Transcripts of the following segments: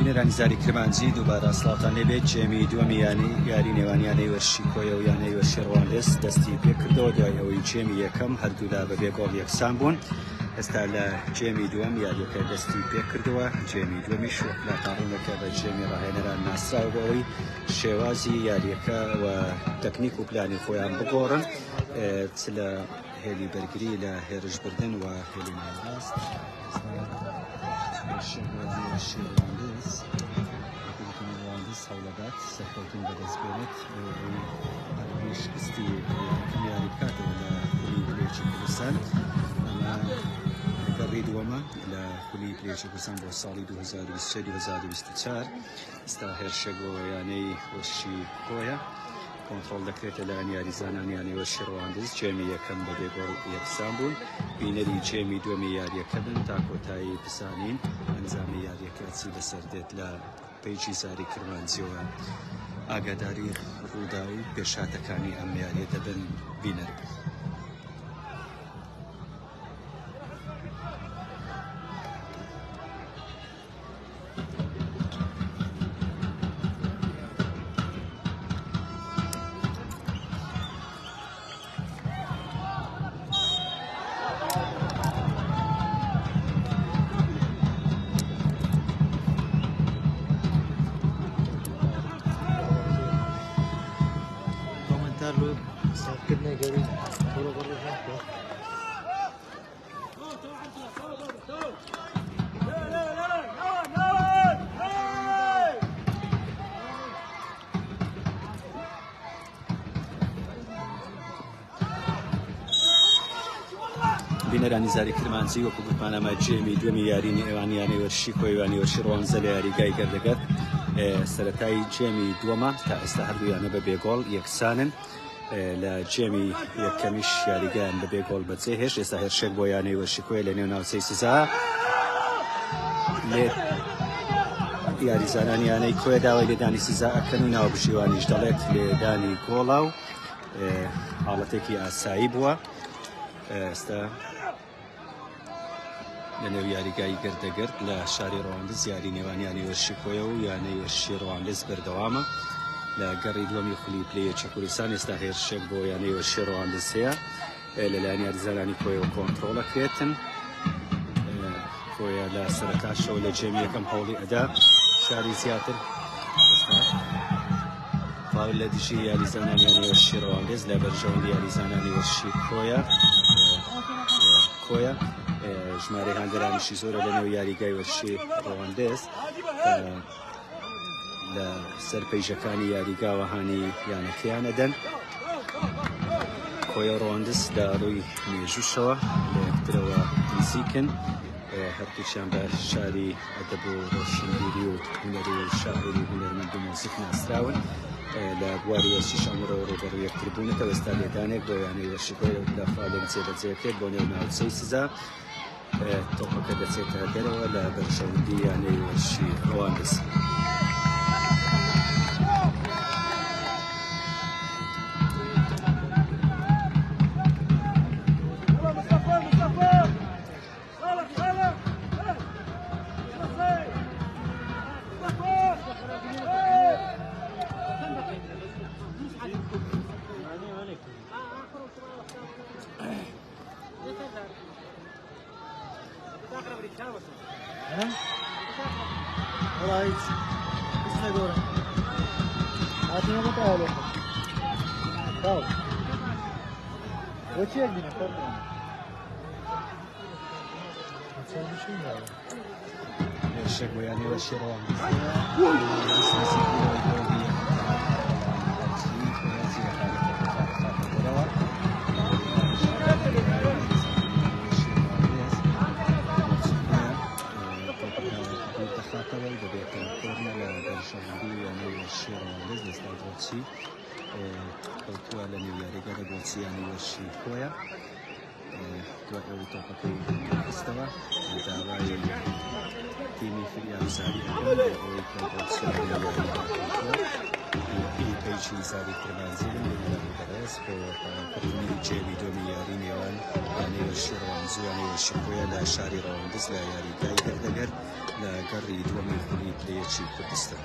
بینەرانی زاری کرمانجی دووبارە سڵاتان لێبێت جێمی دووەمی یاری نێوانیانەی وەرشی کۆیە و یانەی وەرشی ڕەواندز دەستی پێ کردەوە دوای ئەوەی جێمی یەکەم هەردوولا بەبێ گۆڵ یەکسان بوون. ئێستا لە جێمی دووەم یاریەکە دەستی پێ کردەوە. جێمی دووەمیش وەکلاتاڕونەکە بە جێمی ڕاهێنەران ناسراوە بەوەی شێوازی یاریەکە و تەکنیک و پلانی خۆیان بگۆڕن چ لە هێلی بەرگری لە هێرشبردن و هێلی ناوەڕاست. هەوڵەدات سەرکەوتن بەدەستبێنێت شکستی یاری بکاتەوە لە خولی پلێکی کوردستان. ئەمە گەڕی دووەمە لە خولی پلێکی کوردستان بۆ ساڵی 2023-2024. ئێستا هێرشێک بۆ یانەی وەرشی کۆیە کۆنتڕۆڵ دەکرێتە لایەن یاریزانان یانەی وەرشی ڕەواندز. جێمی یەکەم بەبێ گۆڵ یەکسان بوون. بینەری جێمی دووەمی یاریەکە بن تا کۆتایی پسانین ئەنجامی یاریەکە چی بەسەر دێت لە پێیجی زاری کرمانجیەوە ئاگاداری ڕوودا و پێشاتەکانی ئەم یاریە دەبن بینەر. بینەرانی زاری کرمانجی وەکو گوتمانەمە جێمی دووەمی یاری نێوانیانەی وەرشی کۆیوانی وەرشی ڕەواندز لە یاریگای گەردەگەر سەرەتایی جێمی دووەمە تا ئێستا هەردوویانە بە بێگۆڵ یەکسانن. لە جێمی یەکەمیش یاریگایان بە بێگۆڵ بەجێ هێشت. ئێستا هێرشێک بۆ یانەی وەرشی کۆیە لە نێو ناوچەی سزا لێ یاریزانانی یانەی کۆیە داوای لێدانی سزا ئەکەن و ناوە پشتیوانیش دەڵێت لێدانی گۆڵا و حاڵەتێکی ئاسایی بووە. ئێستا لە نێو یاریگای گەردەگرد لە شاری ڕەواندز یاری نێوانیانی وەرشی کۆیە و یانەی وەرشی ڕەواندز بەردەوامە لە گەڕی دووەمی خولی پلەیەکی کوردستان. ئێستا هێرشێک بۆ یانەی وەرشی ڕەواندز هەیە لەلایەن یاریزانانی کۆیە و کۆنتڕۆڵەکرێتن. کۆیە لە سەرەتاشەوە لە جێمی یەکەم هەوڵی ئەدا شاری زیاتر فاول لە دژی یاریزانانی یانەی وەرشی ڕەواندز لە بەرژەوەندی یاریزانانی وەرشی کۆیە ژمارە هاندەرانیشی زۆرە لە نێو یاریگای وەرشی ڕەواندز لە سەر پەیژەکانی یاریگاوە هانی یانەکەیان ئەدەن. کۆیە ڕەواندز داڕووی مێژووشەوە لە یەکترەوە نزیکن. هەردووچیان بە شاری ئەدەب و ڕۆشنبیری و هونەری و شاعری هونەرمەند و مۆسیق ناسراون. لە بواری وەرشیش ئەمڕۆ ڕوبەڕووی یەکتر بوونەتەوە. ئێستا لێدانێک بۆ یانەی وەرشی کۆیە لە فالێک جێبەجێکرێت بۆ نێو ناوچەی سزا. تۆپەکە دەچێتە دەرەوە لە بەرژەوەندی یانەی وەرشی ڕەواندز. والله هيك اسمه دورة عطينا متعالي طاو وشي يجينا فرق هێرشێک بۆ یانەی وەرشی ڕەواندز دەبێتە کۆرنە لە بەرژەوەندی یانەی وەرشی ڕەواندز. دەستا بۆچی کەوتووە لە نێو یاریگەرە بۆچی یانەی وەرشی کۆیە دوای تۆپەکەی خستەوە داوای تیمی فریازاری ئەوەی کە پیچی زاری ترمانزیلم بەڕێز بۆ کردنی جێوی دۆمی یاری نێوان یانەیەشی ڕەوانزی و یانەیەشی خۆیە لە شاری ڕەواندز لە یاریگای هەردەگەر لە گەڕی دووەمی خولی پلەیەکی کوردستان.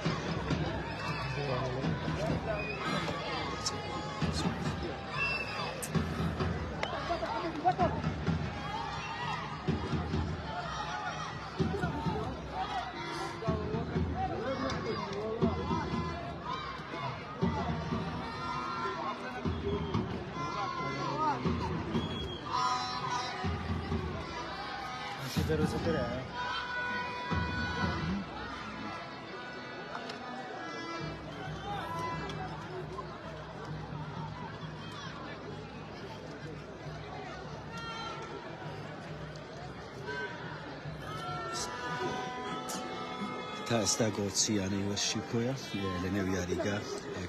تا ئێستا گۆڵچی یانەی وەرشی کۆیە لە نێو یاریگا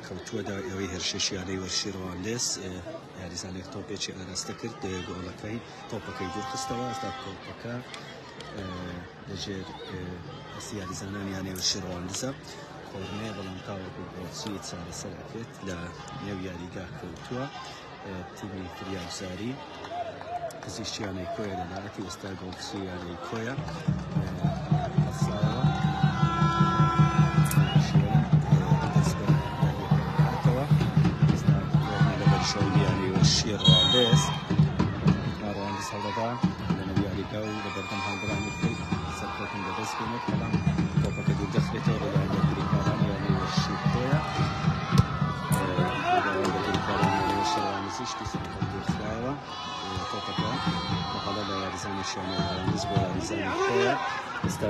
کەوتووەدا ئەوەی هێرشێش یانەی وەرشی ڕەواندز یاریزانێک تۆپێکی ئاراستە کرد گۆڵەکەی تۆپەکەی دوورخستەوە ئەستا تۆپەکە لەژێر ئەسی یاریزانان یانەی وەرشی ڕەواندزە خۆرنەیە بەڵام تاوەکو گۆڵچی چارەسەر ئەکرێت لە نێو یاریگا کەوتووە تیمی فریازاری پزیشتیانەی کۆیە لە لایەتی ئێستا گۆڵچی یانەی کۆیە ڕەواندز هەڵدەدا لە نێو یاریگا و لە بەردەم هەڵگرانی کرد سەرکەوتن بەدەست بێنێت بەڵام تۆپەکە دوور دەخرێتەوە لە لایەن یاریکاران یانەی وەرشی خۆیە یاریکاران یانەی وەرشی ڕەوانزیش سەرکەوت دوورخرایەوە تۆپەکە بەهەڵە لە یاریزانێکی یانەی ڕەواندز بۆ یاریزانی خۆیە ئێستا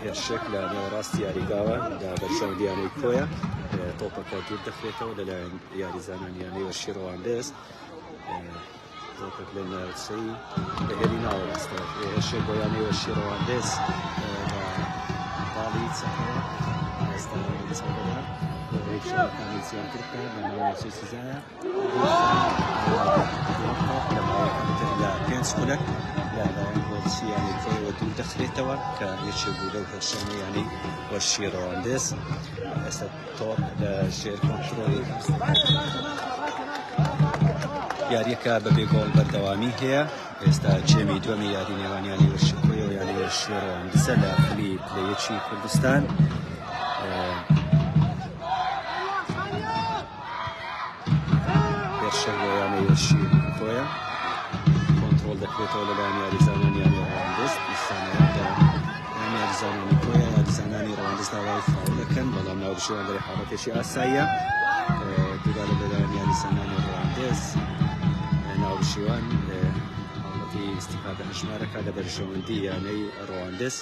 هێرشێک لە نێوەڕاستی یاریگاوە لە بەرژەوەندی یانەی کۆیە تۆپەکە دوور دەخرێتەوە لەلایەن یاریزانان یانەی وەرشی ڕەواندز تۆپێک لە ناوچەی بەهێری ناوە ئێستا هێرشێک بۆ یانەی وەرشی ڕەواندز باڵی چەکەوە ئێستا چەکەدا شارەکانی زیان کردکە لە ناوچەی سزایە لە پێنج خولەک لەلایەن گۆڵچی یانەی کۆیەوە دوور دەخرێتەوە کە یەکێک بوو لەو هێرشانە یانەی وەرشی ڕەواندز ئێستا تۆپ لە ژێر کۆنتڕۆڵی یاریەکە بەبێ گۆڵ بەردەوامی هەیە ئێستا جێمی دووەمی یاری نێوانیانی وەرشی کۆیە و یانەی وەرشی ڕەواندزە لە خولی پلەیەکی کوردستان هێرشێک بۆ یانەی وەرشی کۆیە کۆنتڕۆڵ دەکرێتەوە لەلایەن یاریزانان یانەی ڕەواندز دیسانەوە یاریزانانی کۆیە یاریزانانی ڕەواندز داوای فاول دەکەن بەڵام ناوبشێوان لەرێ حاڵەتێکی ئاساییە دووبارە لەلایەن یاریزانانی ڕەواندز ناوبشێوان حاڵەتی ئیستیفادە هەژمارەکە لە بەرژەوەندی یانەی ڕەواندز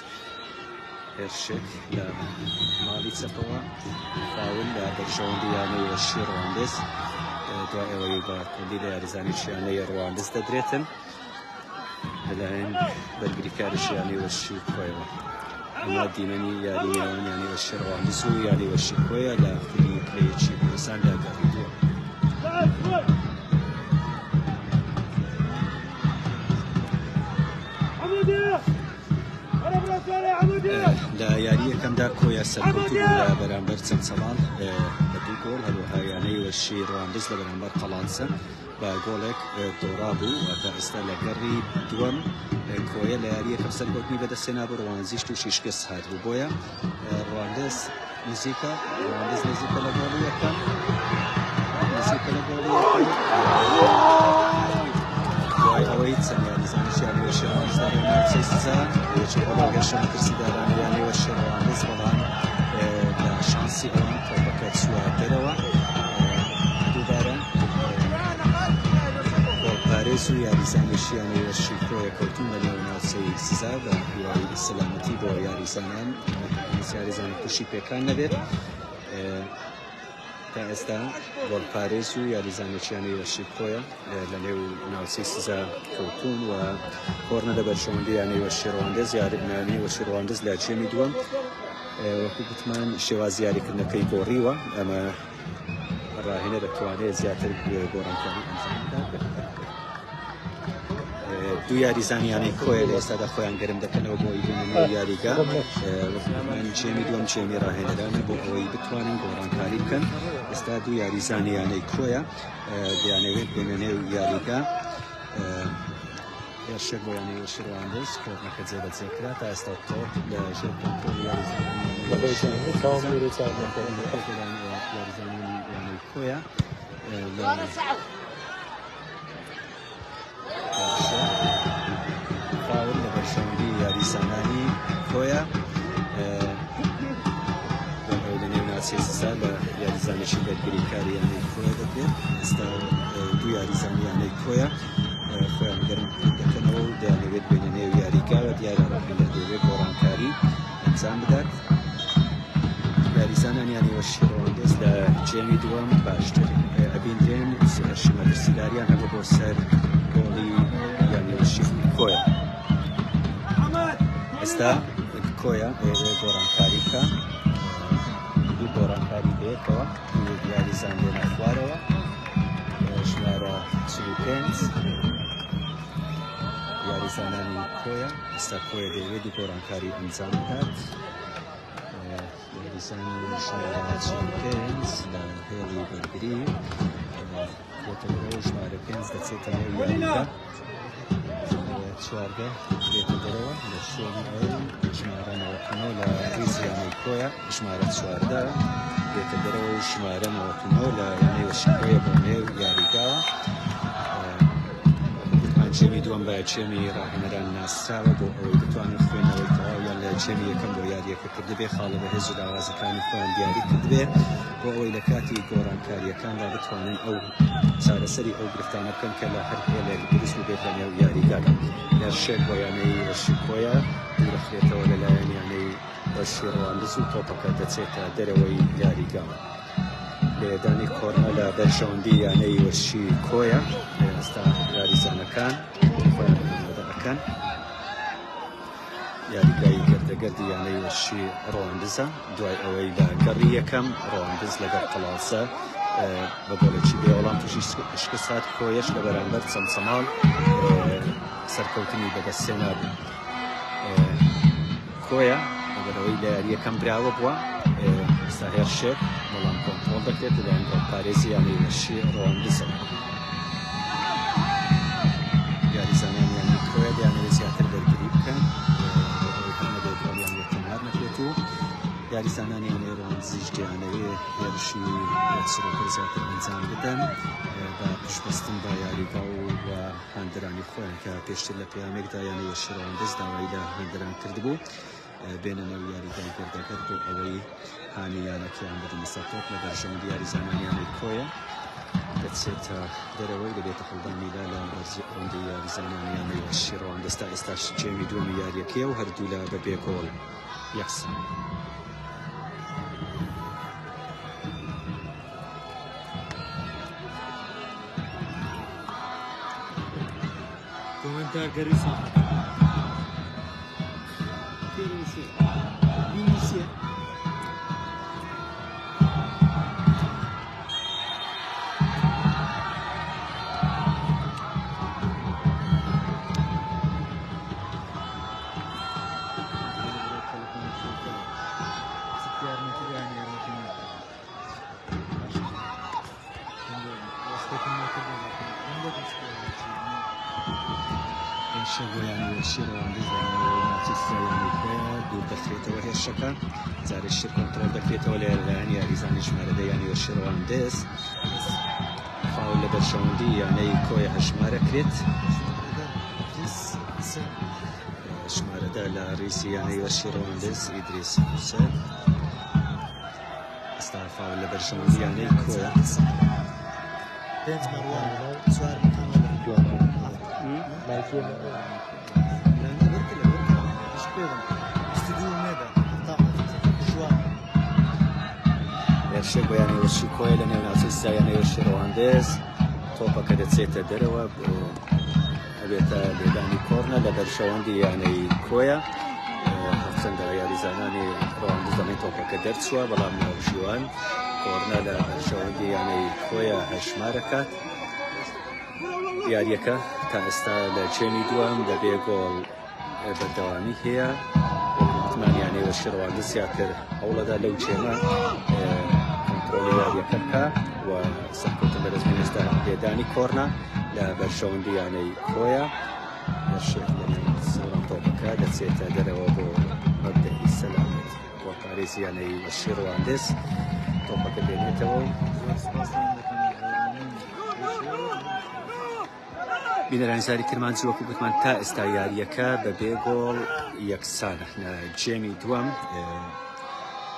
هێرشێک لە ماڵی چەپەوە فاول لە بەرژەوەندی یانەی وەرشی ڕەواندز دوای ئەوەی بە کۆندی لە یاریزانێکی یانەی ڕەواندز دەدرێتن لەلایەن بەرگریکاریش یانەی وەرشی کۆیەوە ئەمە دیمەنی یاری نێوان یانەی وەرشی ڕەواندز و یانەی وەرشی کۆیە لە خولی پلەیەکی کوردستان داگەڕیدووە لە یاری یەکەمدا کۆیە سەرکەوتوو لە بەرامبەر چەمچەڵان بە دوو گۆڵ هەروەها یانەی وەرشی ڕەواندز لە بەرامبەر قەڵانسە بە گۆڵێک دۆڕا بوو واتە ئێستا لە گەڕی دووەم کۆیە لە یاری یەکەم سەرکەوتنی بەدەستێنا بۆ ڕەوانزیش تووشی شکست هاتبوو بۆیە ڕەواندز نزیکە لە گۆڵی یەکەم دوای ئەوەی چەند یاریزانێکی یانەی وەرشی ڕەواندز داڕێ ناوچەی سزا یەکێک لە گەشەی کرسیدارانی یانەی وەرشی ڕەواندز بەڵام لە شانسی ئەوان تۆپەکە چووە دەرەوە دووبارە گۆڵپارێز و یاریزانێکی یانەی وەرشی کۆیە کەوتون لە نێو ناوچەی سزا بە هیوای سەلامەتی بۆ یاریزانان یاریزانی تووشی پێکان نەبێت تا ئێستا گۆڵپارێز و یاریزانێکی یانەی وەرشی کۆیە لە نێو ناوچەی سزا کەوتون و کۆرنە لە بەرژەوەندی یانەی وەرشی ڕەواندز یانەی وەرشی ڕەواندز لە جێمی دووەم وەکو گوتمان شێواز یاریکردنەکەی گۆڕیوە ئەمە ڕاهێنە دەتوانێت زیاتر گۆڕانکاری ئەنجام بدات دو یاریزانیانی کۆیە لە ئێستادا خۆیان گەرم دەکەنەوە بۆ ئیدێنەوە یاریگا من جێمی دووەم جێمی ڕاهێنەرانە بۆ ئەوەی بتوانن گۆڕانکاری بکەن ئێستا دو یاریزانیانەی کۆیە دەیانەوێت بێنە نێو یاریگا هێرشێک بۆ یانەی شێواندز کۆڕنەکە جێبەجێکرا تا ئێستا تۆپ لە ژێر کۆنترۆڵ یاریزانیانی کۆیە فاول لە بەرشەوەندی یاریزانانی کۆیە لە نێو ناچێ سزا لە یاریزانێکی بەرگریکاریانەی کۆیە دەکرێت ئێستا دوو یاریزانیانەی کۆیە خۆیان گەرم دەکەنەوە و دەیانەوێت بێنە نێو یاریگاوە دیارە ڕەقیلە دەوێت گۆڕانکاری ئەنجام بدات یاریزانانیانەوە شێڕەوەندز لە جێمی دووەم باشتر ئەبیندرێن شمەرسیداریان هەبوو بۆ سەر گۆڵی یانیوەشی کۆیە ئێستا کۆیە ئێوێ گۆڕانکاری بکە دوو گۆڕانکاری بێتەوە یاریزان لێنە خوارەوە ژمارە 45 یاریزانانی کۆیە ئێستا کۆیە دەیەوێت دوو گۆڕانکاری ئەنجام بدات یاریزانی ژمارە 45 لە هێڵی بەرگری بێتەوە ژمارە 5 دەچێتە نێو یاریگا چواردە بێتە دەرەوە لە شوێنی ئەوەی ژمارە 99 لە ریزیانەی کۆیە ژمارە 14 بێتە دەرەوە و ژمارە 99 لە یانەیەوەشی کۆیە بۆ نێو یاریگاوە جێمی دووەم بە جێمی ڕاهێنەران ناسراوە بۆ ئەوەی بتوانن خوێندنەوەی تەواو یان لە جێمی یەکەم بۆ یاریەکە کردبێ خاڵە بەهێز و داوازەکانی خۆیان دیاری کردبێ بۆ ئەوەی لە کاتی گۆڕانکاریەکاندا بتوانن ئەو چارەسەری ئەو گرفتانە بکەن کە لە هەر هێلێک دروست بێت لە نێو یاریگادا هێرشێک بۆ یانەی وەشی کۆیە دوورەخرێتەوە لەلایەن یانەی وەشی ڕەواندز و تۆپەکە دەچێتە دەرەوەی یاریگاوە لێدانی کۆرنە لە بەرژەوەندی یانەی وەشی کۆیە ئێستا یاریزانەکان خۆیان دەکەن یاریگای گەردەگەردی یانەی وەشی ڕەواندزە دوای ئەوەی لە گەڕی یەکەم ڕەواندز لەگەڵ قەڵاسە بە گۆڵێکی بێوەڵام تووشی شکست هات کۆیەش لە بەرامبەر چەمچەماڵ سەرکەوتنی بەدەستهێنا بوو کۆیە لەبەرەوەی لە یاریەکەم براوە بووە ئێستا هێرشێک بەڵام کۆنترۆڵ دەکرێت لەلایەن پارێزی یانەی وەشی ڕەواندزە یاریزانیان یانی کۆیە دەیانەوێت زیاتر بەرگری بکەن یاریزانانی یانەی ڕەواندزیش دەیانەوێت هێرشی سرۆکە زیاتر ئەنجام بدەن بە پشتبەستن بە یاریگا و هاندرانی خۆیان کە پێشتر لە پەیامێکدا یانەی وەشی ڕەواندز داوای لە هاندران کردبوو بێنە نێو یاریگای گەردەگەر بۆ ئەوەی هانی یانەکەیان بدەنە سەر تۆپ لە بەرژەوەندی یاریزانانی یانەی کۆیە دەچێتە دەرەوەی دەبێتە هەڵدانیدا لە بەرژەوەندی یاریزانانی یانەی وەشی ڕەواندز تا ئێستاش جێمی دووەمی یاریەکەیە و هەردوو لە بەبێ گۆڵ یەکسان Komentargari sahne. Birisi. Birisi. شەگویانی وەشی ڕەواندز ناچیستا یانی کۆیە دوور دەخرێتەوە هێرشەکە جارێشتر کۆنترۆڵ دەکرێتەوە لە لایەن یاریزانی ژمارە دە یانی وەشی ڕەواندز فاول لە بەرژەوەندی یانەی کۆیە هەژمارە کرێت ژمارەدا لە ڕیسی یانەی وەشی ڕەواندز ئیدریس حوسێن ئێستا فاول لە بەرژەوەندی یانەی کۆیە Pędz Marwana, Suar هێرشێک بۆ یانەی وەشی کۆیە لە نێو ناچیستا یانەی وەشی ڕەواندز تۆپەکە دەچێتە دەرەوە بۆ ئەبێتە لێدانی کۆرنە لە بەرژەوەندی یانەی کۆیە هەرچەندە یاریزانانی ڕەواندز دەمەی تۆپەکە دەرچووە بەڵام ناوژیوان کۆرنە لە بەرژەوەندی یانەی کۆیە هەژمارەکات یاریەکە تا ئێستا لە جێمی دووەم لە بێ گۆڵ بەردەوامی هەیە وتمان یانەوە شێڕەواندا زیاتر هەوڵەدا لەو جێمە کۆنتڕۆلی یاریەکە بکە و سەرکەوتن بەدەستبێن ئێستا لێدانی کۆڕنا لە بەرژەوەندی یانەی کۆیە دەرشێت لەنێو سەرم تۆپەکە دەچێتە دەرەوە بۆ مەبدەئی سەلامەت بۆ پارێزی یانەی شێڕەواندز تۆپەکە بێنێتەوە بینەرانیزاری کرمانجی وەکو گوتمان تا ئێستا یاریەکە بە بێ گۆڵ یەکسانە لە جێمی دووەم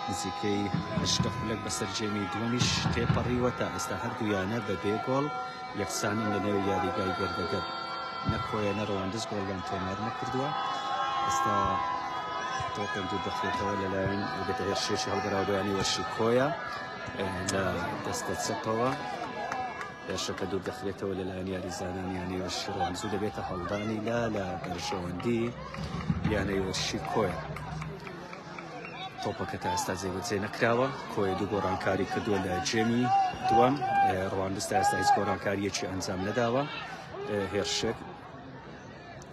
نزیکەی 8 خولەک بەسەر جێمی دووەمیش تێپەڕیوە تا ئێستا هەردوویانە بە بێ گۆڵ یەکسانن لەنێو یاریگای گەردەگەر نەکۆیە نە ڕەواندز گۆڵیان تۆمار نەکردووە ئێستا تۆپێک دوور دەخرێتەوە لەلایەن بێتە هێرشێکی هەڵگەڕاودەیانی وەرشی کۆیە لە دەستە چەپەوە پێشەکە دوور دەخرێتەوە لەلایەن یاریزانان یانەی وەرشی ڕەوانزوو دەبێتە هەڵدانی لە بەرژەوەندی یانەی وەرشی کۆیە تۆپەکە تا ئێستا جێبەجێ نەکراوە کۆی دوو گۆڕانکاری کردووە لە جێمی دووەم ڕەواندز تا ئێستا هیچ گۆڕانکاریەکی ئەنجام نەداوە هێرشێک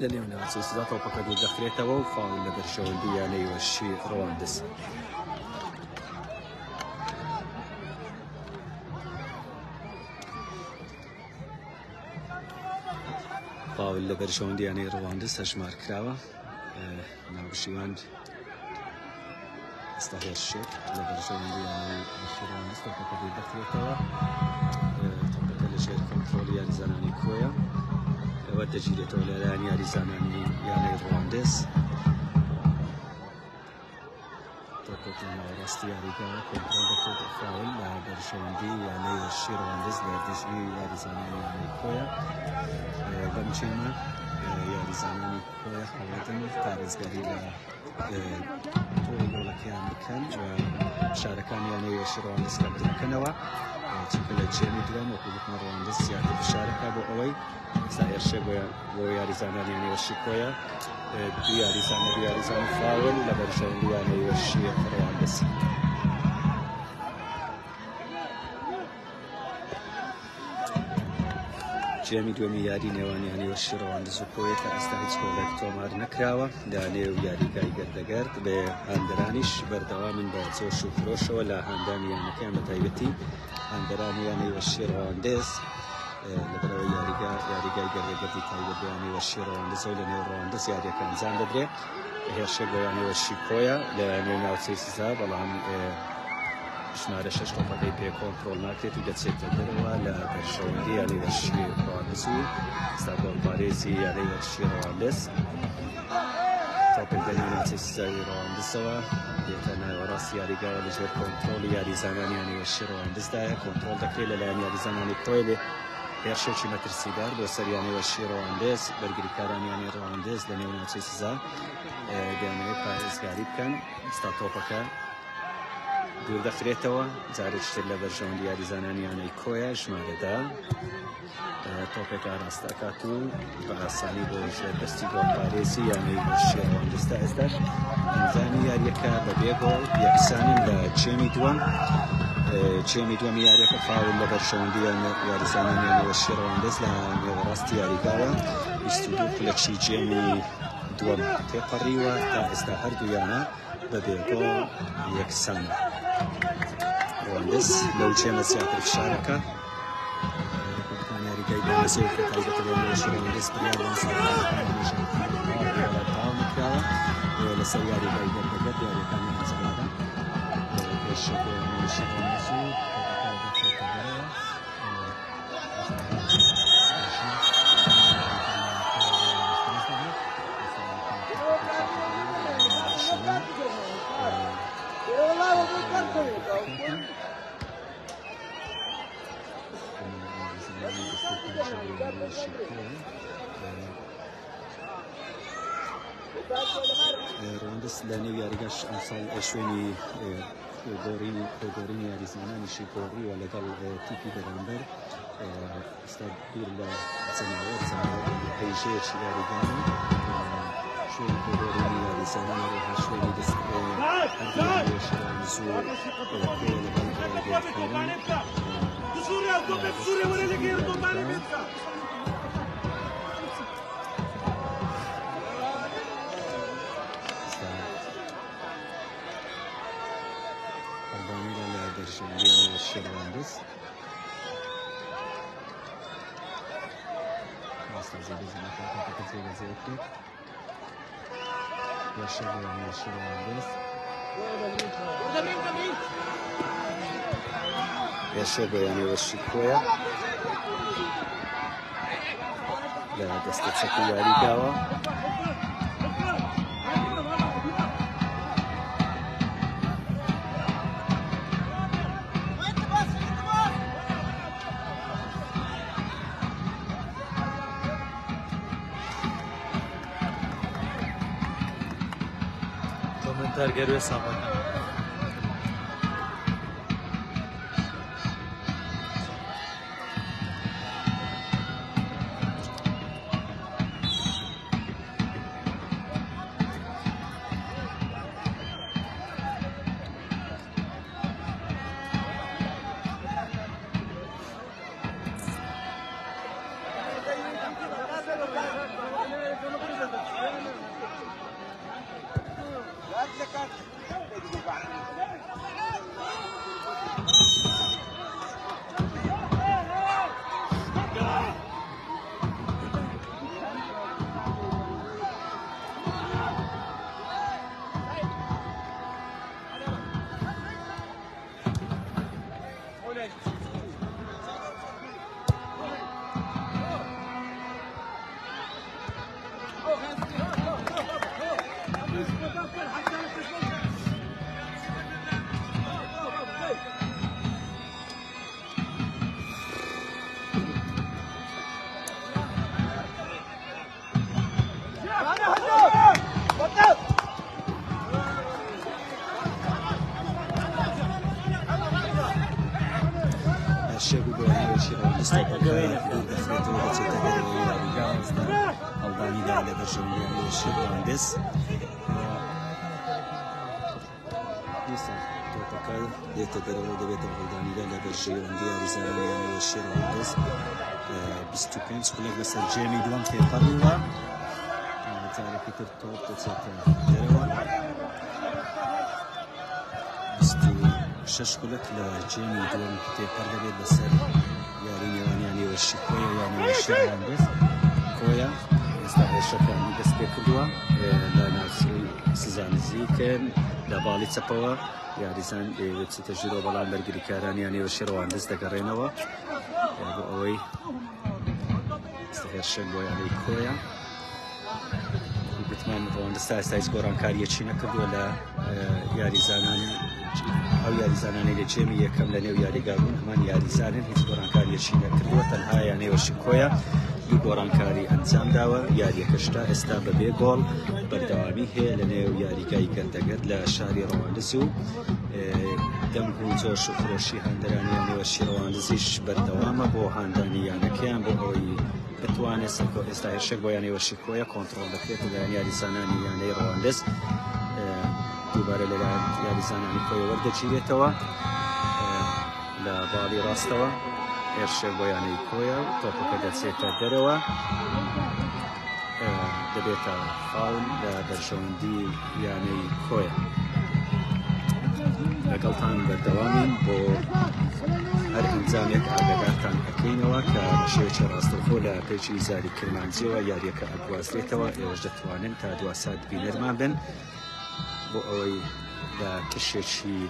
لە نێو ناوچەی سزا تۆپەکە دوور دەخرێتەوە و فاول لە بەرژەوەندی یانەی وەرشی ڕەواندز فاول لە بەرژەوەندی یانەی ڕەواندز هەژمار کراوە ناوبشیواند ئێستا هێرشێک لە بەرژەوەندی یانەی وەرشی ڕەواندز تۆپەکە دوور دەخرێتەوە تۆپەکە لە ژێر کۆنتڕۆڵی یاریزانانی کۆیە ئەوە دەگیرێتەوە لەلایەن یاریزانانی یانەی ڕەواندز تۆپێکی ناوەڕاستی یاریگاوە کۆنتڕۆڵ دەکرێت فاول لە بەرژەوەندی یانەی وەرشی ڕەواندز لە دژی یاریزانانی یانەی کۆیە بەم جێمە یاریزانانی کۆیە هەوڵدن پارێزگاری لە تۆی گۆڵەکەیان بکەن و فشارەکان یانەی وەرشی ڕەواندز کەمتر بکەنەوە چونکە لە جێمی دووەم وەکو گوتمان ڕەواندز زیاتر فشارەکە بۆ ئەوەی ئێستا هێرشێ بۆ یاریزانان یانەی وەرشی کۆیە دوو یاریزان فاول لە بەرژەوەندی یانەی وەرشی ڕەواندز جێمی دووەمی یاری نێوانیانی وەرشی ڕەواندز و کۆیە تا ئێستا هیچ گۆڵێک تۆمار نەکراوە لە نێو یاریگای گەردەگەرد بێ هاندەرانیش بەردەوامن بە جۆش و فرۆشەوە لە هاندانی یانەکەیان بە تایبەتی هاندەرانی یانەی وەرشی ڕەواندز لەبەرەوەی یاریگای گەردەگەردی تایبەت بە یانەی وەرشی ڕەواندز و لە نێو ڕەواندز یاریەکە ئەنجام دەدرێت هێرشێک بۆ یانەی وەرشی کۆیە لە نێو ناوچەی سزا بەڵام ژمارە 6 تۆپەکەی پێ کۆنتڕۆڵ ناکرێت و دەچێتە دەرەوە لە بەرژەوەندی یانەی وەرشی ڕەواندز و ئێستا گۆڵبارێزی یانەی وەرشی ڕەواندز تۆپێک لە نێو ناوچەی سزاوی ڕەواندزەوە دێتە ناوەڕاستی یاریگاوە لە ژێر کۆنتڕۆڵی یاریزانانی یانەی وەرشی ڕەواندزدایە کۆنتڕۆڵ دەکرێت لەلایەن یاریزانانی کۆی لێ هێرشێکی مەترسیدار بۆ سەر یانەی وەرشی ڕەواندز بەرگریکاران یانەی ڕەواندز لە نێو ناوچەی سزا دەیانەوێت پارێزگاری بکەن ئێستا تۆپەکە دوور دەخرێتەوە جارێکتر لە بەرژەوەندی یاریزانانی یانەی کۆیە ژمارەدا تۆپێک ئاراستە ئەکات و بە ئاسانی بۆ ژێر دەستی گۆڵبارێزی یانەی وەرشی ڕەواندزدا ئێستاش ئەنجامی یاریەکە بە بێ گۆڵ یەکسانن لە جێمی دووەمی یاریەکە فاول لە بەرژەوەندی یاریزانانی یانەی وەرشی ڕەواندز لە نێوەڕاستی یاریگاوە 22 خولەکی جێمی دووەم تێپەڕیوە تا ئێستا هەردوویانە بە بێ گۆڵ یەکسان ڕەواندز لەو جێمە زیاتر فشارەکە یاریگای بەڕێزەوە کە تایبەتە بۆ وەرشی ڕەواندز بریان بۆ تاو نکراوە لەسەر یاریگای گەردەگەرد یاریەکانی ئەنجامدان پێشەکە وەرشی ڕەواندز و ڕەواندز لە نێو یاریگاش ئەمساڵ شوێنی کۆگۆڕینی یاریزانانیشی گۆڕیوە لەگەڵ تیپی بەرامبەر ئێستا دوور لە جەماوەر پەیژەیەکی یاریگانە شوێنی کۆگۆڕینی یاریزانان ڕێها شوێنی دەست هەردوو زۆر لەگەڵ برشلونة والشيرواندس استاذ بزنا كانت كتير زيك برشلونة والشيرواندس يشبه يعني والشكوية لا دستة سكية ريكاوا komentar geliyor sabah. بستوكنز كلك بس الجيمي دوام في قريبا تعرف كتير توب تتسكر دروا بستو شش كلك لجيمي دوام كتير قريبا بس يعني والشكوية يعني والشيرواندس كويا استعمل شكل بس بكدوا لا ناس سزان زيكن لا بالي تسبوا يعني زان بتستجيروا بلان برجري كاران يعني والشيرواندس دكارينوا يعني أوي استغير شنو يعني كويا بتمنى طبعا استايز قران كاريه تشينا كدولا ياري زاناني او ياري زاناني لجيمي كم لنيو ياري قابون كمان ياري زانن هيت قران كاريه تشينا كدولا تنها يعني وشكويا قران كاري انزام داوا ياري كشتا استاب بيغول بردوامي هي لنيو ياري كاي كردقد لا شاري رواندسو دم زۆر شکرۆشی هەندرانیان و شیرەوانزیش بەردەوامە بۆ هاندانیانەکەیان بۆ ئەوەی بتوانێت ئێستا هێرشێک بۆ یانەوەشی کۆیە کۆنتڕۆڵ دەکرێت و لەلایەن یاریزانانی یانەی ڕەواندز دووبارە لەلایەن یاریزانانی کۆیە وەردەگیرێتەوە لە باڵی ڕاستەوە هێرشێک بۆ یانەی کۆیە و تۆپەکە دەچێتە دەرەوە دەبێتە فاول لە بەرژەوەندی یانەی کۆیە لەگەڵتان بەردەوامین بۆ هەر ئەنجامێک ئاگادارتان ئەکەینەوە کە بە شێوەیەکی ڕاستەوخۆ لە پێچی زاری کرمانجیەوە یاریەکە ئەگوازرێتەوە ئێوەش دەتوانن تا دوا سات بینەرمان بن بۆ ئەوەی لە کشێکی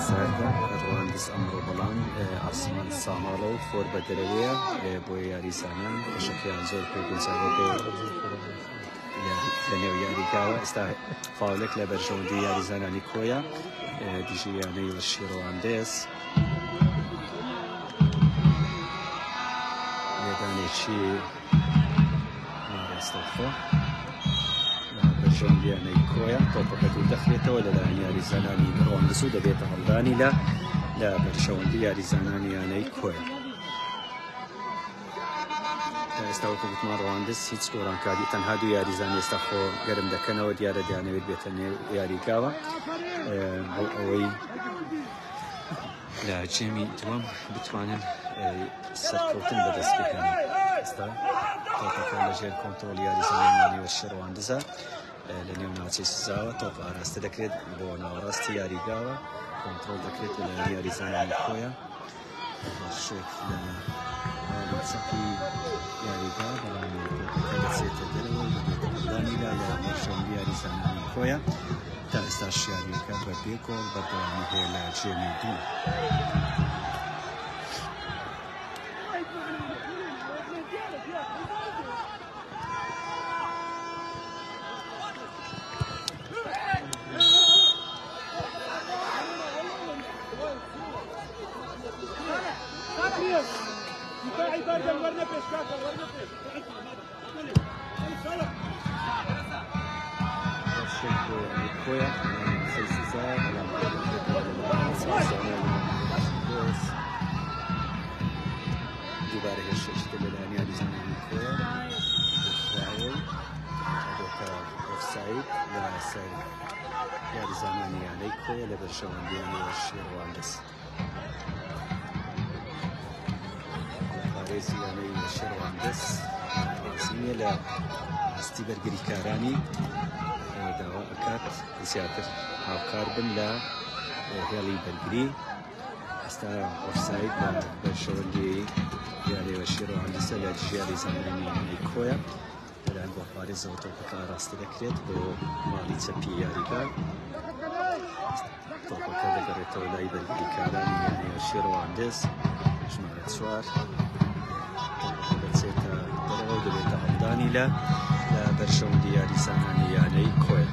ساردا ڕەواندز ئەمڕۆ بەڵام ئاسمان ساماڵە و فۆر بە دەرەوەیە بۆ یاریزانان بەشەکەیان زۆر پێگوزارە بۆ لەنێو یاریگاوە ئێستا فاولێک لە بەرژەوەندی یاریزانانی کۆیە دیژی یانەی شیرەواندز لێدانێکی ناڕاستەوخۆ لە بەرژەوەندی یانەی کۆیە تۆپەکە دوور دەخرێتەوە لەلایەن یاریزانانی ڕەواندز و دەبێتە هەڵدانی لە بەرژەوەندی یاریزانانی یانەی کۆیە ئێستا وەکو گوتمان ڕەواندز هیچ گۆڕانکاری تەنها دوو یاریزان ئێستا خۆ گەرم دەکەنەوە دیارە دەیانەوێت بێتە نێو یاریگاوە بۆ ئەوەی لە جێمی دووەم بتوانن سەرکەوتن بەدەست بکەن ئێستا تۆپەکە لەژێر کۆنتڕۆڵ یاریزانانی شێرەواندزە لە نێو ناوچەی سزاوە تۆپ ئاراستە دەکرێت بۆ ناوەڕاستی یاریگاوە کۆنتڕۆل دەکرێت لە یاریزانانی خۆیان شێک لە چەپی یاریگا بەڵام تۆپەکە دەچێتە دەرەوە دانیلا لە مەرشەوەندی یاریزانانی خۆیان تا ئێستاش یاریەکە بە بێ گۆڵ بەردەوامی هەیە لە جێمی دوو. دوباره هشت لەلایەن یاریزانانی خۆیان ئۆفساید لە سەر یاریزانانی یانەی خۆیە لە بەرژەوەندیانەوە شێڕواندەس پارێزی یانەی شێڕواندەس سینیە لە هەستی بەرگریکارانی داوا ئەکات زیاتر هاوکار بن لە هێڵی بەرگری ئێستا ئۆفساید لە بەرژەوەندی یاریەوە شێڕواندەسە لە ژیاری زانانی یانەی خۆیە لەلایەن بۆ پارێزەوە تۆپەکە ئاراستە دەکرێت بۆ ماڵی چەپی یاریگا تۆپەکە دەگەڕێتەوە لای بەرگریکارانی یانەیە شێڕواندەس ژمارە 4 تۆپەکە دەچێتە دەرەوە و دەبێتە هەڵدانی لە بەرژەوەندی یاریزانانی یانەی خۆیە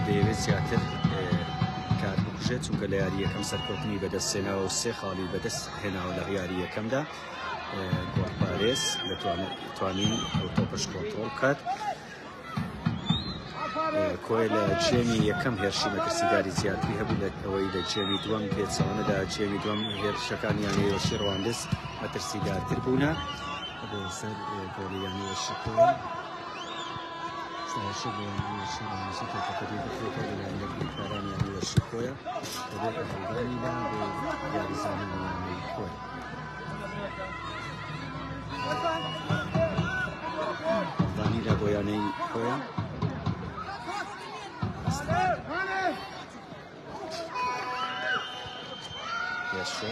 دەیەوێت زیاتر کار بکوژێت چونکە لە یاری یەکەم سەرکەوتنی بەدەستێناوە و 3 خاڵی بەدەست هێناوە لە یاری یەکەمدا گۆڵپارێز دەتوانین ئەو تۆپەش کۆنتڕۆڵ بکات کۆی لە جێمی یەکەم هێرشی مەترسیداری زیاتری هەبوو لە ئەوەی لە جێمی دووەم پێچەوانەدا جێمی دووەم هێرشەکان یانەیە شێڕواندەس مەترسیدارتر بوونە بۆ سەر گۆڵی یانەیە شکۆیە شێڕواندەسی تۆپەکەی بکرێتەوە لەلایەن بەرگریکارانی یانەیە شکۆیە دەبێتە هەڵدانیدا بۆ یاریزانانی یانەی خۆی هەڵدانیدا بۆ یانەی خۆیە Jeszcze.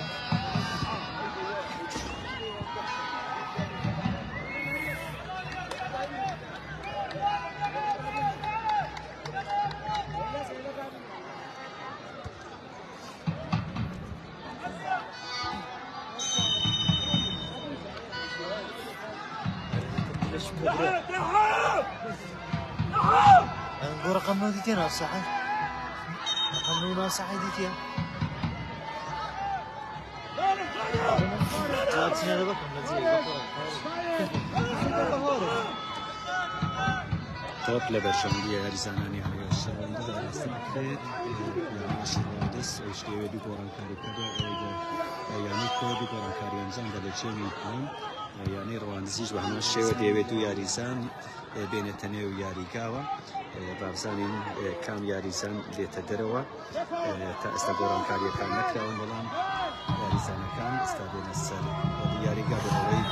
نقول رقم نوديتين صحيح رقم نوديتين صحيح ديتين تۆپ لە بەرژەوەندی یاریزانانی هەیە شێڕواندەس ئاراستە دەکرێت یانەی شێڕواندەس ئەویش دەیەوێت دوو گۆڕانکاری بکات یانەی خۆی دوو گۆڕانکاری ئەنجامدا لە جێمی دووەم یانەی ڕەواندزیش بە هەمان شێوە دەیەوێت دوو یاریزان بێنێتە نێو یاریگاوە بابزانین کام یاریزان دێتە دەرەوە تا ئێستا گۆڕانکاریەکان نەکراون بەڵام یاریزانەکان ئێستا بێنە سەر یاریگا بەهۆی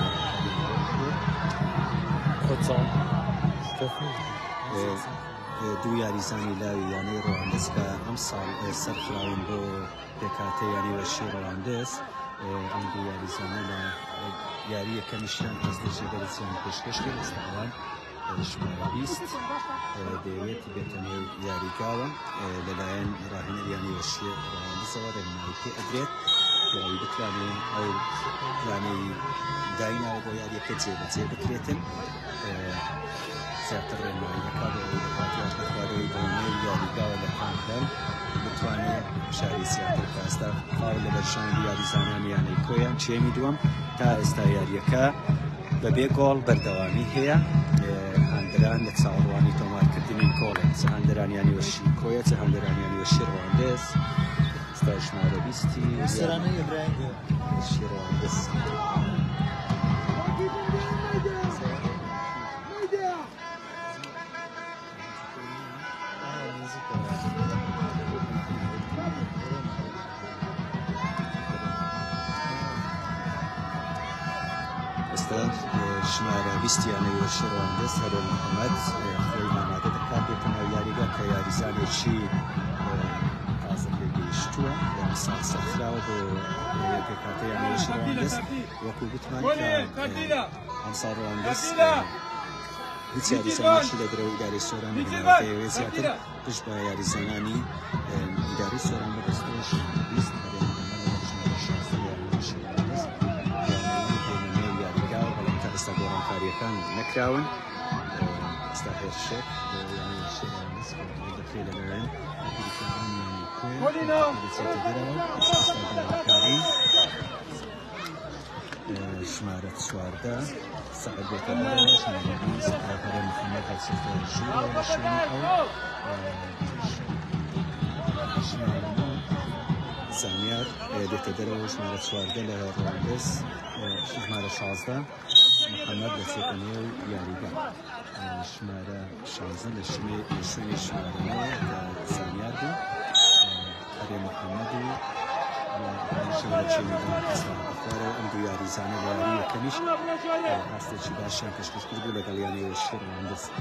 دوو یاریزانی لاوی یانەی ڕەواندەس کە ئەم ساڵ سەرفراون بۆ پێکاتە یانەیە شێڕواندەس ئەم دوو یاریزانە لە یاری یەکەمیشیان ئەس دەژێبەرزیان پێشکەش کرد ئێستاوان ژمارە 20 دەیەوێت بێتە نێو یاریگاوە لەلایەن ڕاهێنەر یانەیە شێڕواندەسەوە ڕێنمایی پێ ئەدرێت بۆەوەی بتوانێن ئەو پلانەی دایناوە بۆ یاریەکە جێبەجێ بکرێتن زیاتر ڕێنماییەکە بۆەوەی بەکاتیان بخوارەوەی بۆ نێو یاریگاوە لە کامدان بتوانێت شاری زیاتر کە ئێستا فاول لە بەرژەوەندی یاریزانانی یانەی کۆیان چێمی دووەم تا ئێستا یاریەکە بەبێ گۆڵ بەردەوامی هەیە هەندران لە چاوەڕوانی تۆمارکردنی کۆڵێن چ هەندرانیانیوە شیکۆیە چ هەندرانیانیوە شێڕواندەس ئێستا ژمارە 20 شێڕواندەس ئێستا 12 ژمارە 20 یانەی شێڕەوەندەست هەرێ محەممەد خۆی ئامادە دەکات بێتەناو یاریگا کە یاریزانێکی تازە پێگەیشتووە یان سەرخراوە بۆ یەکێکاتە یانەی شێڕەوەندەست وەکو گوتمان ئەم ساڵ ڕەوەندەست هیچ یاریزانێکی لە درەوە ئیدارەی سۆران هێناوەتەوێ زیاتر پشت بە یاریزانانی ئیدارەی سۆران بەدەستۆش ویست هەرێ ئێستا گۆڕانکاریەکان نەکراون ئێستا هێرشێک دەکرێت لەلایەن ژمارە 14 سەعد بێتە دەرەوە ژمارە 20 هەرێ محەممەد هەڵسێتە ژوورەوە لە شوێنی ئەو زانیار دێتە دەرەوە ژمارە 14 لە ڕەوەندەست ژمارە 16 محەممەد لە سێکەنیە و یاریگا ژمارە 16 لە شوێنی ژمارەوە کە زانیار بوو هەرێ محەممەد و ئەم دوو یاریزانە لە یاری یەکەمیش هەستێکی باشیان پێشکەش کرد بوو لەگەڵ یانەوە شێڕەوەندەست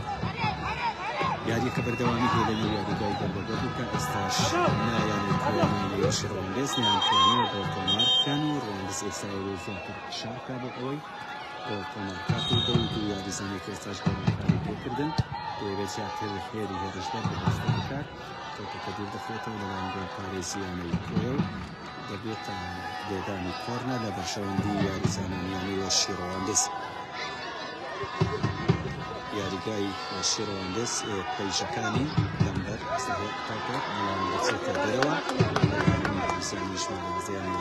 یاریەکە بەردەوامی هەیە لە نێو یاریگای دەربەدەر کە ئێستاش نایانێت کۆڵمانەوە شێڕەوەندەست نیانتوانیوە بۆ تۆمار بکەن و ڕەوەندەست ئێستا زیاتر شارکا بۆ ئەوەی بۆ تۆمارکات و بەو دوو یاریزانێک ئێستاش گۆڕانکاری پێکردن دەیەوێت زیاتر هێری هێرشدار بەدەست بکات کەوتەکە دوور دەخرێتەوە لەلایەن گۆڕانکاری زیانەی کۆیە و دەبێتە لێدانی کۆرنە لە بەشەوەندی یاریزانانیانەوە شێڕەوەندەست یاریگای شێڕەوەندەست پەیژەکانی لەمبەر سەهێتەکە مەڵام دەچێتە دەرەوە یاریزانی ژمارەزەیانی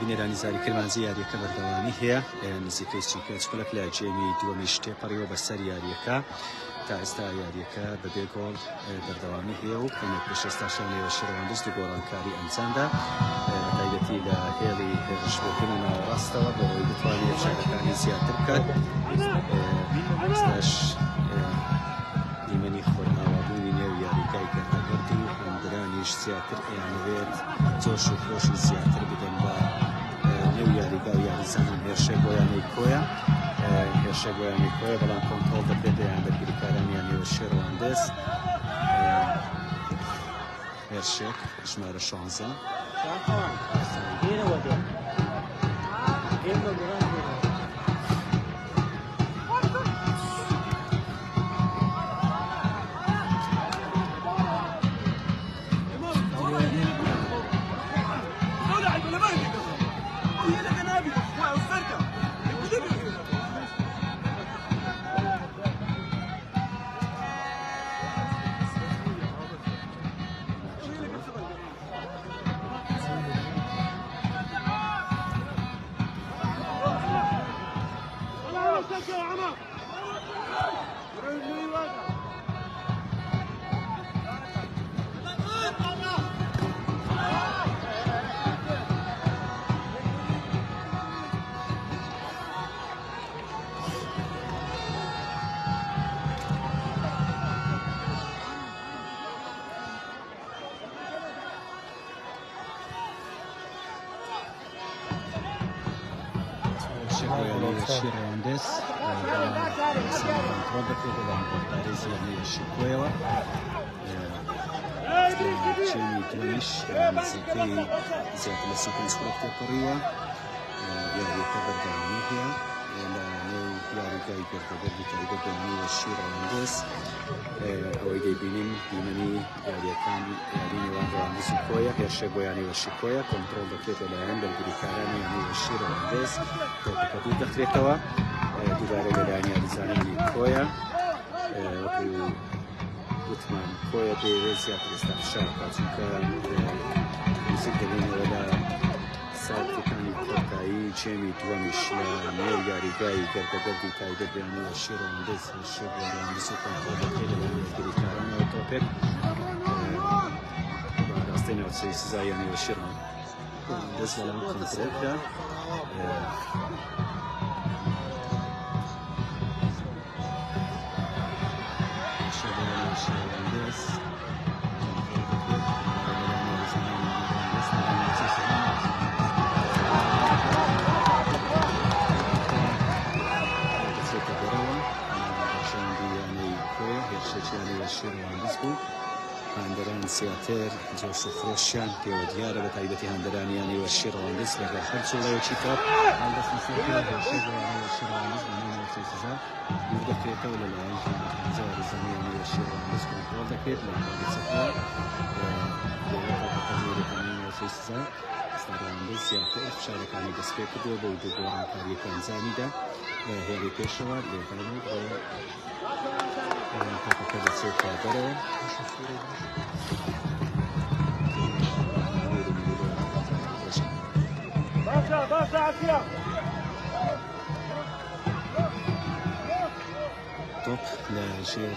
بینێرانی زاریکردمانزی یاریەکە بەردەوامی هەیە نزیکەی چیکەچکلک لە جێمی دووەمیش تێپەڕیەوە بەسەر یاریەکە تا ئێستا یاریەکە بەبێ گۆڵ بەردەوامی هەیە و کەمێک پێش ئێستا شانەوە شێڕەوەندەست و گۆڕانکاری ئەنجامدا تایبەتی لە هێڵی هێرشبووکردن و ناوەڕاستەوە بۆ ئەوەی بتوانێت شارەکانی زیاتر بکات ئێستاش دیمەنی خۆرئاوابوونی نێو یاریگای گەردەگەردی و هەندرانیش زیاتر ئەیانەوێت جۆش و خۆشی زیاتر بدەن بە نێو یاریگا و یاریزانان هێرشێک بۆ یانەی کۆیە هێرشێک بۆ یانەی کۆیە بەڵام کۆنتڕۆڵ دەکرێت لە یاندەرگیریکاران یانەوە شێڕەوەندەست هێرشێک ژمارە 16 شێڕەوەندەست کۆنتڕۆڵ دەکرێت بەڵام بۆداری زیانەیەشی کۆیەوە جيمي دومش نزيكي زيادة لسيكونس كولكتيف قريوة يعني يعتبر دعميها لأنه يعني جاي يعتبر بتعيد بيني والشير عندس أو يجيبينين بيني يعني كان يعني نواه عندس كويا هالشيء يعني والشيكويا كنترول دكتور الآن بالبريكاراني يعني والشير عندس تكتب دكتورة دوباره لدانی زنانی کویا وتمان کویا به زیاد استفشار چون که موسیقی دنیا ولا ساعت کانی کتایی جمی دومیش نیو یاریگایی گردگردی تایید بیانی و شیر و اندز شیر و اندز و کنترل کلی لانی گریکاران و توپک و راستین و سیزایانی و شیر و اندز ولان کنترل کرد هندران سياتر جوش فروشان كيوديارة بتعيبتي هندرانياني والشيرواندس لغا حرصو لا يشيطاب هندس نسيطة والشيرواندي والشيرواندس بنام وفيسزا يبدأ كريتا ولا لا يجي زوار الزمياني والشيرواندس كنترول دكيت لغا بسفا ويغتا بتزوري بنام وفيسزا ستارواندس سياتر شاركاني بسكيت دو بودو بوران كاري كانزاني دا هيري بيشوا لغاني كذا سوف أدري توب لجير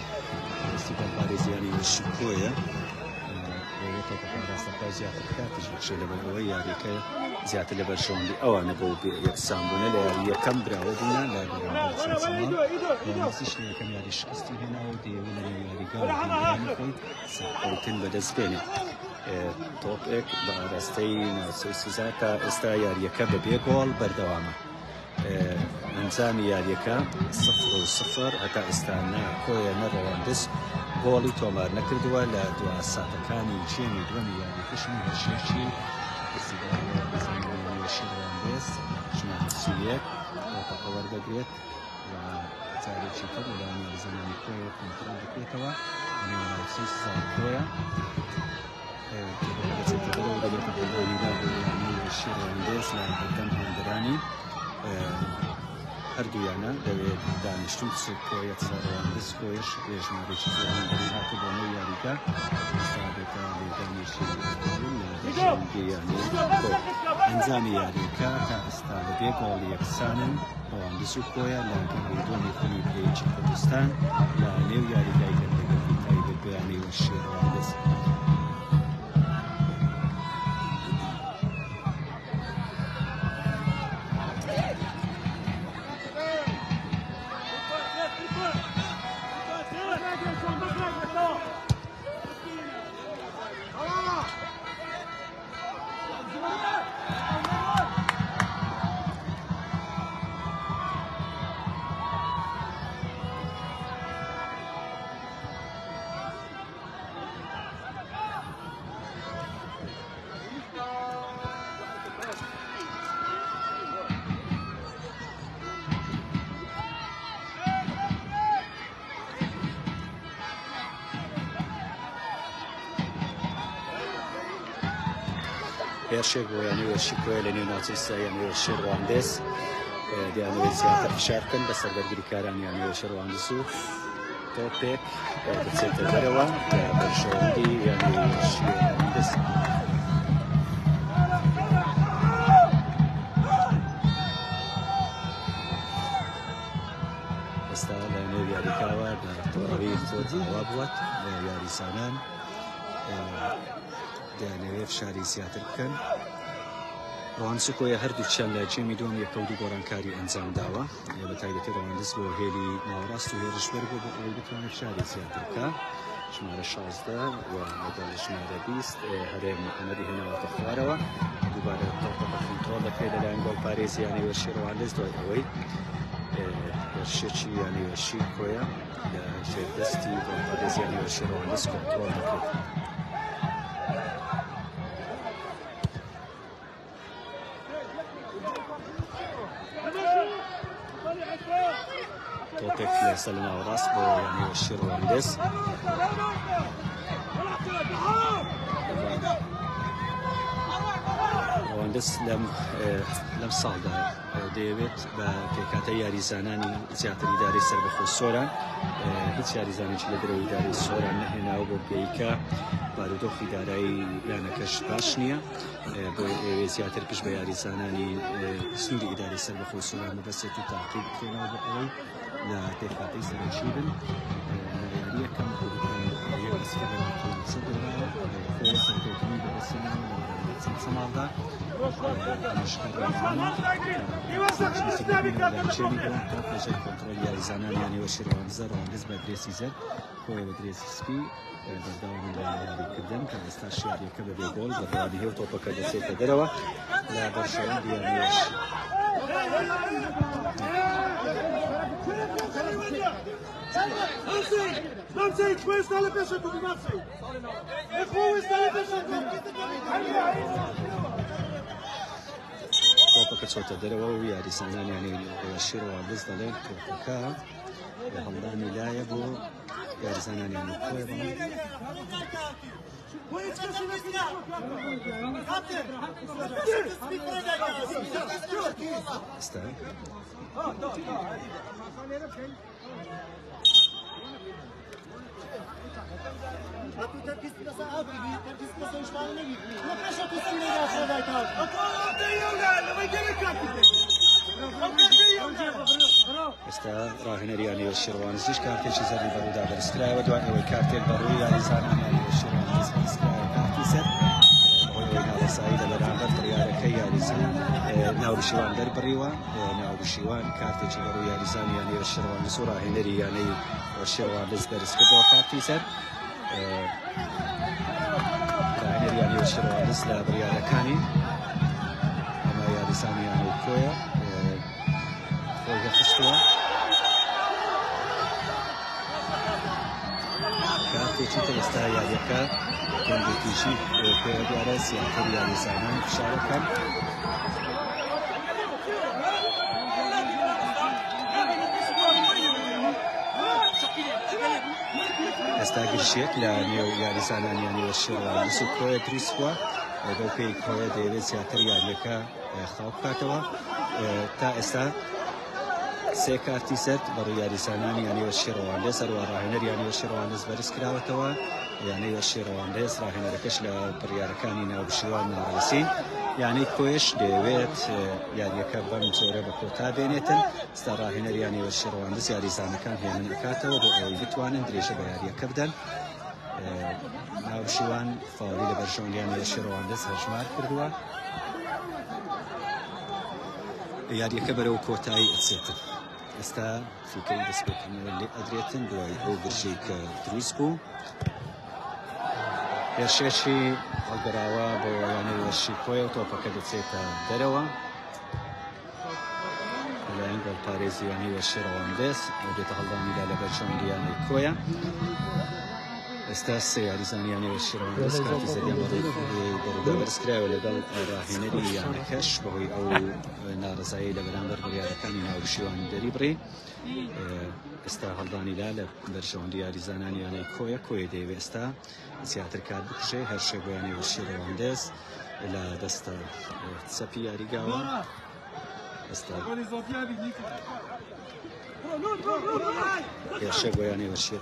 استقبال باريزياني والشكوية ويطلق على استقبال كاتج شيء لبلوية يعني كي زيادة لبرشون دي أو أنا بقول بيكسامبونا لا يكم براودنا لا براود سنسما ونسيش لي كم يعني شخصي هنا ودي ولا يعني قال في سقوطين بدس بيني توب إك بارستين سوسيزاتا استاير يكب بيقول بردوامه انزامي ياريكا 0-0 هتا استانا كويا نرواندس بولي تومار نكردوا لا دوا ساتكاني جيمي دومي ياريكشني هالشيشي استدامة بزماني وشيرواندس شمال السويات وتقور بقريت وزاري شكر ولاني بزماني كويا كنترول بكيتوا أنا سيسا كويا تتبرو دلوقتي بالبولي دا بولاني وشيرواندس لا قدام هندراني هەردوویانە دەوێت دانیشتون سکۆیە سەرواندس کۆیش ێژمارێکی زیانی هاتو بۆ نەو یاریگا ئێستابێتە لێدانیشتیانی ئەنجامی یاریەکە تا ئێستا بەبێ گۆڵ یەکسانن ڕەواندز و کۆیە لە گەڕێدۆنی خولی پلەیەکی کوردستان لە نێو یاریگای گەردەگەردی تایبەت بەیانی وەشی ڕەواندز هێرشێک بۆ یانی وەشیکۆیە لە نێو ناوچەی یانی وەشی ڕەواندز دیانەوێت زیاتر فشار بکەن بەسەر بەرگریکاران یانی وەشی ڕەواندز و تۆپێک بچێتە دەرەوە بەرشەوەندی یانی وەشی ڕەواندز ئێستا لە نێو یاریکاوە تۆڕەوی خۆت هەوا بووات یاریسانان دەیانەوێت فشاری زیاتر بکەن ڕەواندز کۆیە هەردووچیان لە جێمی دووەم یەکەوت و گۆڕانکاری ئەنجام داوە بە تایبەتی ڕەواندز بۆ هێلی ناوەڕاست و هێرشبەر بۆ ئەوەی بتوانێت فشاری زیاتر بکە ژمارە 16 و لەگەڵ ژمارە 20 هەرێم محەمەدی هێناوەتە خوارەوە دووبارە تۆپەکە کنترۆڵ دەکرێت لەلایەن گۆڵپارێزی یانی وەشی ڕەواندز دوای ئەوەی هێرشێکی یانی وەشی کۆیە لە ژێردەستی گۆڵپارێزی یانی وەشی ڕەواندز کنترۆڵ دەکرێت توبيك لسلنا وراس بو يعني الشيرواندس واندس لم صعد ديفيد بكاتا ياريزاناني زياتر إداري سربخو السوران هيت ياريزاني جل درو إداري السوران هنا وبو بيكا بارودوخ إداري لانكش باشنيا بو زياتر كش بياريزاناني سنوري إداري سربخو السوران بس تو تعقيب كنا وبقوي لا تفاقي سرشيبن ياريا كم كان يوسفر صدرها فويس الكوكمي بسنا سمعنا مشكلة کنترل یاریزانان یعنی و شیروانزر و اندز بدرسی زد خوی بدرسی سپی برداوم یاری کردن که استاشی یاری که به گل برداری هیو توپا که دسته دروا لا برشون دیانیش Mamsej, twoje stale pesze tu Mamsej. Twoje stale pesze tu. توپا که چوت دروا و یاریزانان یعنی شیروانز دلن توپا که همدانی لایه بو یاریزانان یعنی خوی بنا استاذ استا راهنر يعني الشروانزيش كارتي شزر البرودة برسكراي ودوان اوي كارتي البرو يعني زانان يعني الشروانزيش برسكراي كارتي سر وينا رسائل لرانبر طريارة كي يعني زان ناو بشيوان در بريوا ناو بشيوان كارتي شبرو يعني زان يعني الشروانزيش راهنر يعني الشروانزيش برسكراي كارتي سر راهنر يعني الشروانزيش لا بريارة كاني اما يعني زان يعني كويا خويا خستوا كارتي تشيت استايا يكا كون بتيجي خويا دارس يعني يعني زمان شاركا استاجر شيك لانيو يعني زمان يعني والشر مسكويا تريسوا دوكي خويا دارس يعني يكا خاوكاتوا تا استا سه کارتی سد برای یاریزانان یعنی و شیرواندس و راهنر یعنی و شیرواندس برس کراوتوا یعنی و شیرواندس راهنر کش لبریارکانی نوبشیوان نارسین یعنی کویش دویت یعنی کبان زوره بکوتا بینتن است راهنر یعنی و شیرواندس یاریزان کان هی من اکاتوا بو ایتوان دریشه بیاری کبدن نوبشیوان فاولی لبرشون یعنی و شیرواندس هجمار کردوا یاری کبر و کوتای اتسیت استا فکری دست بکنیم ولی ادریتن دوای او برشی که دروس بو هرششی اگراوا با یعنی وشی کوی و توپا که دستیت دروا الان گل پاریزی یعنی وشی رواندس و بیت هلدانی لبرشون یعنی کویا استاس یاریزانی یعنی وشی رواندس کارتی زدی در برسکره ولی دل راهنری یعنی کش بهوی او نارزایی لبران در بریارکانی ناوشیوان دریبری استا هلدانی لا برشون یاریزانانی یعنی کویا دیو استا زیاتر کار بکشه هر شی یعنی وشی رواندس الى دستا تسپی یاریگاوا استا يا شباب يعني وشير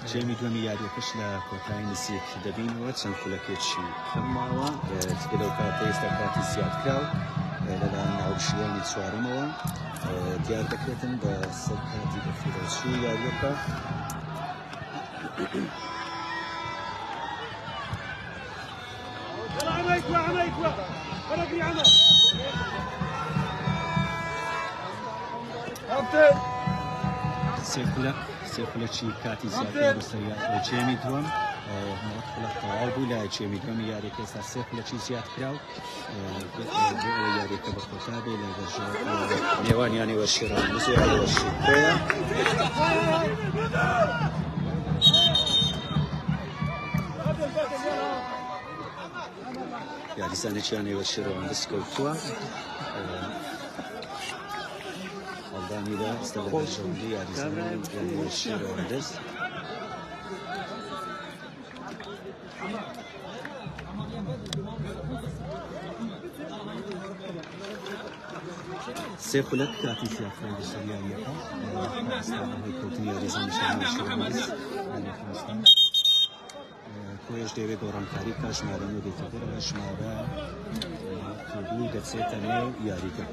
جيمي دومي ياريكش لا كوتاين نسيك دبينو تشان كلكيتشي كماوا تبلو كاتي استكاتي سيات كراو لان او ناوشیوانی چوارمەوە دیار دەکرێتن بە سەر کاتی بەفیرۆزی یاریەکە سێکولەکی کاتی زیاتر بەسەر جێمی دووەم خلق تەواو بوو لە جێمی دووەمی یاریەکە ئێستا سێکولەکی زیاد کرا و یاریەکە بە خۆتا بێ لە نێوانیانی وەرشێڕان زۆر وەرشێکۆیە یاریزانێکیانی وەرشێڕەوان دەست کەوتووە هەڵدانیدا ئێستا لە بەرژەوەندی یاریزانانی وەرشێڕەوان دەست سێ خولەک کاتی زیاتر بەسەر یاریەکە ئێستا بەهۆی کەوتنی یاریزانێکیانی وەرشێڕەوان دەست خۆیش دەوێت گۆڕانکاری بکات ژمارە نوێ دێتە بەرەوە ژمارە دوو دەچێتە نێو یاریگە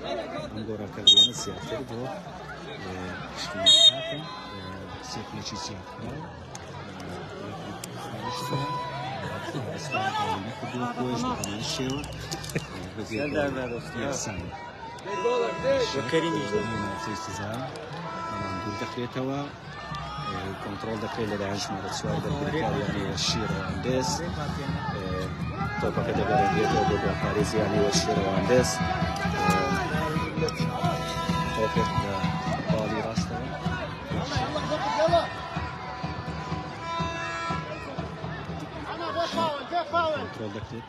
ئەم گۆڕانکاریانە زیاتر بۆ پشتیوانی کاتن سێکولێکی زیاترە ئێستا گۆڕانی کردووە خۆیش بە هەمان شێوە یاسانی ناوچەی سزا هەمان دوور دەخرێتەوە کنترۆل دەکرێت لەلایەن ژمارە چوار دەرگاریانی وەرشێڕەوان تۆپەکە دەبارێتەوە بۆ پارێزیانی وەرشێڕەوان تۆپێک لە باڵی ڕاستەوە کنترۆل دەکرێت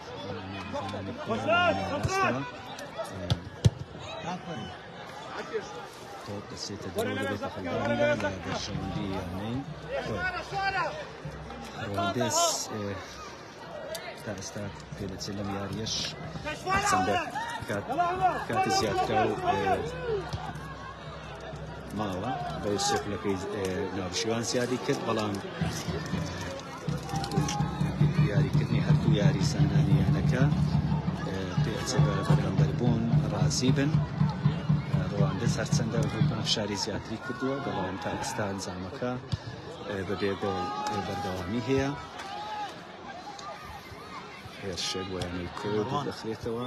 توپ دەچێتە دەرەوە دەبێتە خەلبانیدا لە بەرژەوەندی یانەی ڕەواندز تا ئێستا پێدەچێت لەم یاریەش چەندە کاتی زیاترا و ماوە بەو سێکولەکەی ناوشیوان زیادی کرد بەڵام یاریکردنی هەردوو یاری سەردانیانەکە پێچێت بە بەرامبەربوون ڕازی بن ڕەواندز هەرچەندە شاری زیاتری کردووە بەڵام تا ئێستا ئەنجامەکە بەبێ بەردەوامی هەیە هێرشێک وەیانەی کۆد دەخرێتەوە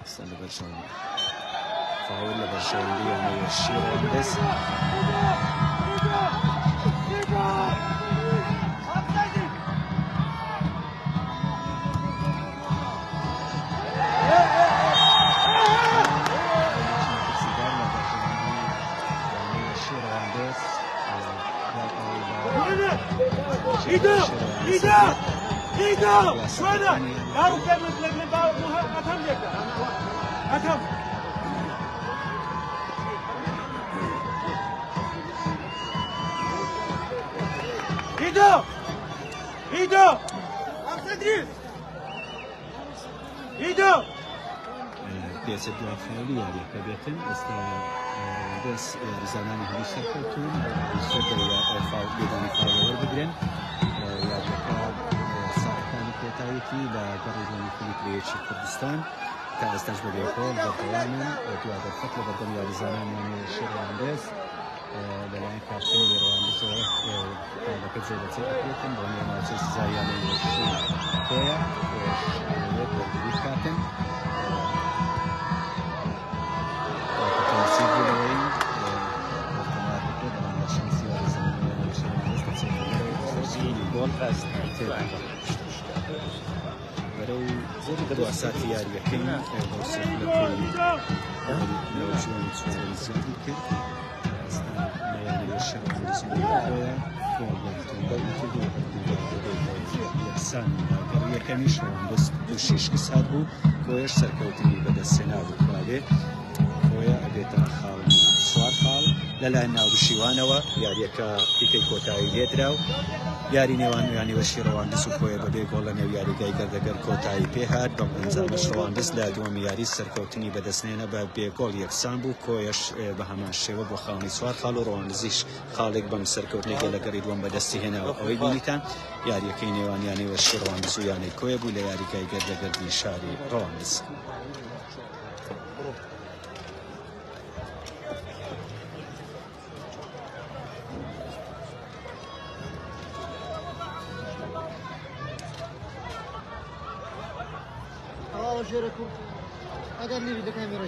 ئێستا لە بەرژەوەندی فاول لە بەرژەوەندی یانەی وەرشی ڕەواندز إيدا شوانا دارو كمل لجن باو مهم أتهم لك أتهم إيدا إيدا پێچێت دوای فاولی یاریەکە بێتن ئێستا ڕەواندز یاریزانانی هەمووی سەرکەوتوون بێدانی فاول وەربگرن یاریەکە ساحەکانی پێتاوێتی لە گەڕێدانی فلیپێکی کوردستان تا ئێستاش بەبێ گۆڵ بەردەوامن دوا دەرفەت لە بەردەم یاریزانانی ڕەواندز لەلایەن کاپتنی ڕەواندزەوە فاولەکە جێبەجێ دەکرێتن بۆ نێو ناوچەی سزای یانەی وەرشی خۆیە دەوێت بەردەوی بکاتن بەرەو ساتی یاریەکەی ناوچوانی چوارەوەی زیادی کرد یەکسان یەکەمیش ڕەواندز و شێشک سات بوو خۆیش سەرکەوتنی بەدەستهێنا بوو کوادێ خۆیە ئەبێتە خاڵی چوار خاڵ لەلایەن ناوبشیوانەوە یاریەکە پیکەی کۆتایی لێدرا و یاری نێوانیانی وەشی ڕەواندز و خۆیە بەبێ گۆڵ لە نێو یاریگای گەردەگەر کۆتایی پێهات بەم ئەنجامەش ڕەواندز لە دووەمی یاری سەرکەوتنی بەدەستهێنا بە بێگۆڵ یەکسان بوو کۆیەش بە هەمان شێوە بۆ خاڵی چوار خاڵ و ڕەواندزیش خاڵێک بەم سەرکەوتنێکە لەگەڕی دووەم بەدەستی هێناوە ئەوەی بینیتان یاریەکەی نێوانیانی وەشی ڕەواندز و یانەی کۆیە بوو لە یاریگای گەردەگەردی شاری ڕەواندز برو اه شيركم هذا اللي بدك كاميرا